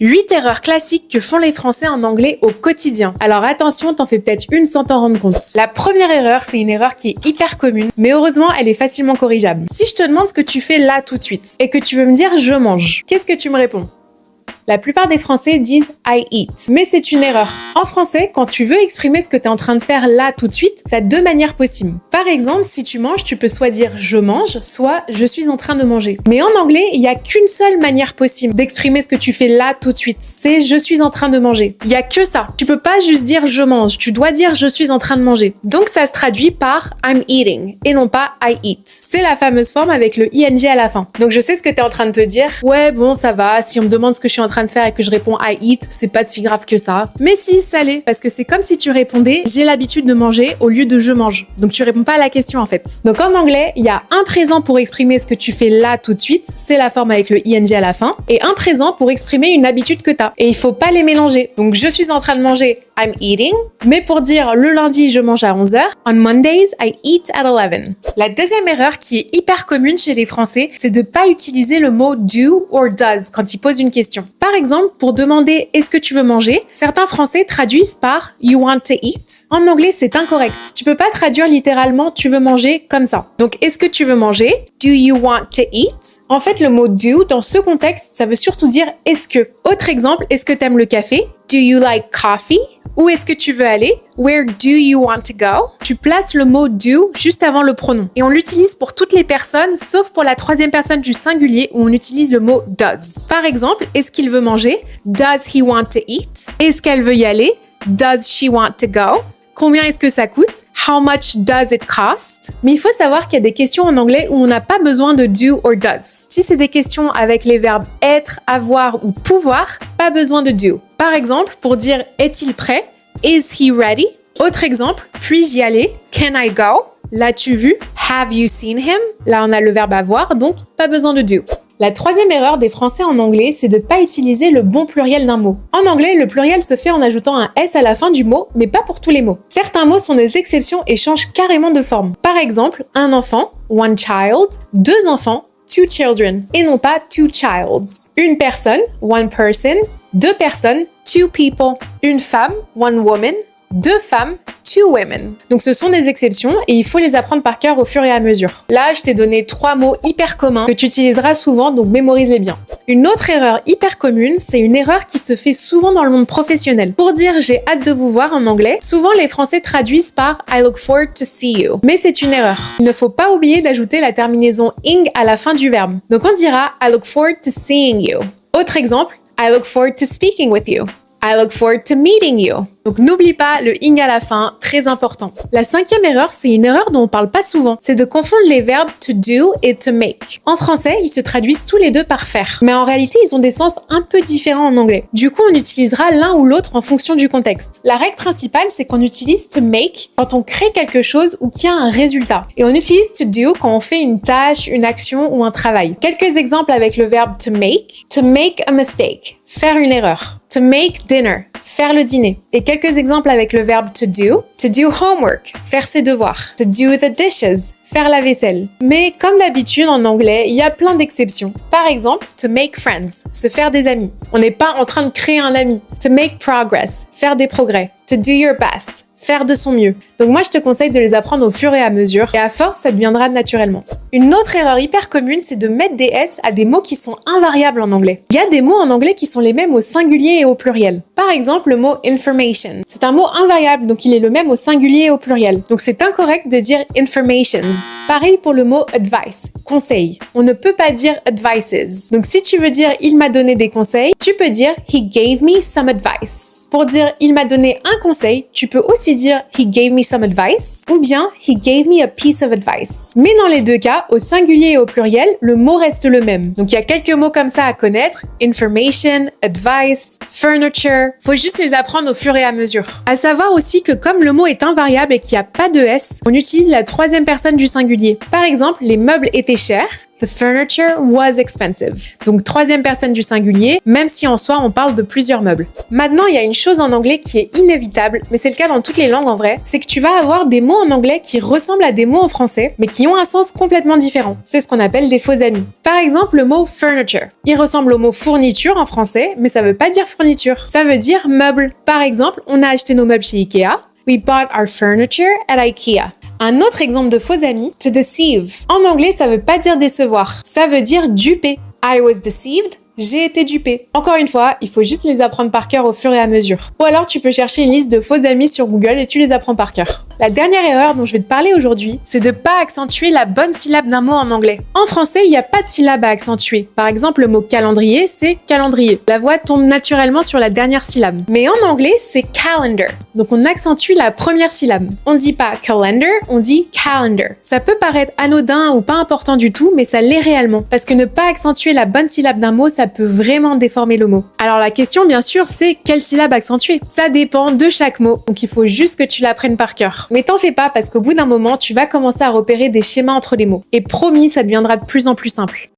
8 erreurs classiques que font les Français en anglais au quotidien. Alors attention, t'en fais peut-être une sans t'en rendre compte. La première erreur, c'est une erreur qui est hyper commune, mais heureusement, elle est facilement corrigeable. Si je te demande ce que tu fais là tout de suite et que tu veux me dire « je mange », qu'est-ce que tu me réponds ? La plupart des Français disent « I eat ». Mais c'est une erreur. En français, quand tu veux exprimer ce que tu es en train de faire là tout de suite, tu as deux manières possibles. Par exemple, si tu manges, tu peux soit dire « je mange », soit « je suis en train de manger ». Mais en anglais, il n'y a qu'une seule manière possible d'exprimer ce que tu fais là tout de suite. C'est « je suis en train de manger ». Il n'y a que ça. Tu peux pas juste dire « je mange », tu dois dire « je suis en train de manger ». Donc ça se traduit par « I'm eating » et non pas « I eat ». C'est la fameuse forme avec le ing à la fin. Donc je sais ce que tu es en train de te dire. Ouais, bon, ça va, si on me demande ce que je suis en train de faire et que je réponds I eat, c'est pas si grave que ça. Mais si, ça l'est, parce que c'est comme si tu répondais j'ai l'habitude de manger au lieu de je mange. Donc tu réponds pas à la question en fait. Donc en anglais, il y a un présent pour exprimer ce que tu fais là tout de suite, c'est la forme avec le ing à la fin, et un présent pour exprimer une habitude que t'as. Et il faut pas les mélanger. Donc je suis en train de manger, I'm eating, mais pour dire le lundi je mange à 11h, on Mondays I eat at 11. La deuxième erreur qui est hyper commune chez les Français, c'est de pas utiliser le mot do or does quand ils posent une question. Par exemple, pour demander est-ce que tu veux manger, certains Français traduisent par you want to eat. En anglais, c'est incorrect. Tu peux pas traduire littéralement tu veux manger comme ça. Donc est-ce que tu veux manger? Do you want to eat? En fait, le mot do dans ce contexte, ça veut surtout dire est-ce que. Autre exemple, est-ce que t'aimes le café? Do you like coffee? Où est-ce que tu veux aller? Where do you want to go? Tu places le mot do juste avant le pronom. Et on l'utilise pour toutes les personnes, sauf pour la troisième personne du singulier où on utilise le mot does. Par exemple, est-ce qu'il veut manger? Does he want to eat? Est-ce qu'elle veut y aller? Does she want to go? Combien est-ce que ça coûte? How much does it cost? Mais il faut savoir qu'il y a des questions en anglais où on n'a pas besoin de do or does. Si c'est des questions avec les verbes être, avoir ou pouvoir, pas besoin de do. Par exemple, pour dire est-il prêt? Is he ready? Autre exemple, puis-je y aller? Can I go? L'as-tu vu? Have you seen him? Là, on a le verbe avoir, donc pas besoin de do. La troisième erreur des Français en anglais, c'est de pas utiliser le bon pluriel d'un mot. En anglais, le pluriel se fait en ajoutant un S à la fin du mot, mais pas pour tous les mots. Certains mots sont des exceptions et changent carrément de forme. Par exemple, un enfant, one child, deux enfants, two children, et non pas two childs. Une personne, one person, deux personnes, two people. Une femme, one woman, deux femmes, two women. Donc ce sont des exceptions et il faut les apprendre par cœur au fur et à mesure. Là, je t'ai donné 3 mots hyper communs que tu utiliseras souvent, donc mémorise-les bien. Une autre erreur hyper commune, c'est une erreur qui se fait souvent dans le monde professionnel. Pour dire j'ai hâte de vous voir en anglais, souvent les Français traduisent par I look forward to see you. Mais c'est une erreur. Il ne faut pas oublier d'ajouter la terminaison ing à la fin du verbe. Donc on dira I look forward to seeing you. Autre exemple, I look forward to speaking with you. I look forward to meeting you. Donc n'oublie pas le ing à la fin, très important. La cinquième erreur, c'est une erreur dont on parle pas souvent. C'est de confondre les verbes to do et to make. En français, ils se traduisent tous les deux par faire. Mais en réalité, ils ont des sens un peu différents en anglais. Du coup, on utilisera l'un ou l'autre en fonction du contexte. La règle principale, c'est qu'on utilise to make quand on crée quelque chose ou qu'il y a un résultat. Et on utilise to do quand on fait une tâche, une action ou un travail. Quelques exemples avec le verbe to make a mistake, faire une erreur. To make dinner, faire le dîner. Et quelques exemples avec le verbe to do homework, faire ses devoirs. To do the dishes, faire la vaisselle. Mais comme d'habitude en anglais, il y a plein d'exceptions. Par exemple, to make friends, se faire des amis. On n'est pas en train de créer un ami. To make progress, faire des progrès. To do your best, faire de son mieux. Donc moi, je te conseille de les apprendre au fur et à mesure, et à force, ça deviendra naturellement. Une autre erreur hyper commune, c'est de mettre des S à des mots qui sont invariables en anglais. Il y a des mots en anglais qui sont les mêmes au singulier et au pluriel. Par exemple, le mot information. C'est un mot invariable, donc il est le même au singulier et au pluriel. Donc c'est incorrect de dire informations. Pareil pour le mot advice, conseil. On ne peut pas dire advices. Donc si tu veux dire il m'a donné des conseils, tu peux dire he gave me some advice. Pour dire il m'a donné un conseil, tu peux aussi dire he gave me some advice ou bien he gave me a piece of advice. Mais dans les deux cas, au singulier et au pluriel, le mot reste le même. Donc il y a quelques mots comme ça à connaître: information, advice, furniture. Faut juste les apprendre au fur et à mesure. À savoir aussi que comme le mot est invariable et qu'il n'y a pas de S, on utilise la troisième personne du singulier. Par exemple, les meubles étaient chers. The furniture was expensive. Donc troisième personne du singulier, même si en soi on parle de plusieurs meubles. Maintenant, il y a une chose en anglais qui est inévitable, mais c'est le cas dans toutes les langues en vrai, c'est que tu vas avoir des mots en anglais qui ressemblent à des mots en français, mais qui ont un sens complètement différent. C'est ce qu'on appelle des faux amis. Par exemple, le mot furniture. Il ressemble au mot fourniture en français, mais ça veut pas dire fourniture. Ça veut dire meuble. Par exemple, on a acheté nos meubles chez Ikea. We bought our furniture at Ikea. Un autre exemple de faux amis, to deceive. En anglais, ça veut pas dire décevoir. Ça veut dire duper. I was deceived. J'ai été dupé. Encore une fois, il faut juste les apprendre par cœur au fur et à mesure. Ou alors tu peux chercher une liste de faux amis sur Google et tu les apprends par cœur. La dernière erreur dont je vais te parler aujourd'hui, c'est de pas accentuer la bonne syllabe d'un mot en anglais. En français, il n'y a pas de syllabe à accentuer. Par exemple, le mot calendrier, c'est calendrier. La voix tombe naturellement sur la dernière syllabe. Mais en anglais, c'est calendar. Donc on accentue la première syllabe. On dit pas calendar, on dit calendar. Ça peut paraître anodin ou pas important du tout, mais ça l'est réellement. Parce que ne pas accentuer la bonne syllabe d'un mot, ça peut vraiment déformer le mot. Alors la question, bien sûr, c'est quelle syllabe accentuer? Ça dépend de chaque mot, donc il faut juste que tu l'apprennes par cœur. Mais t'en fais pas parce qu'au bout d'un moment, tu vas commencer à repérer des schémas entre les mots. Et promis, ça deviendra de plus en plus simple.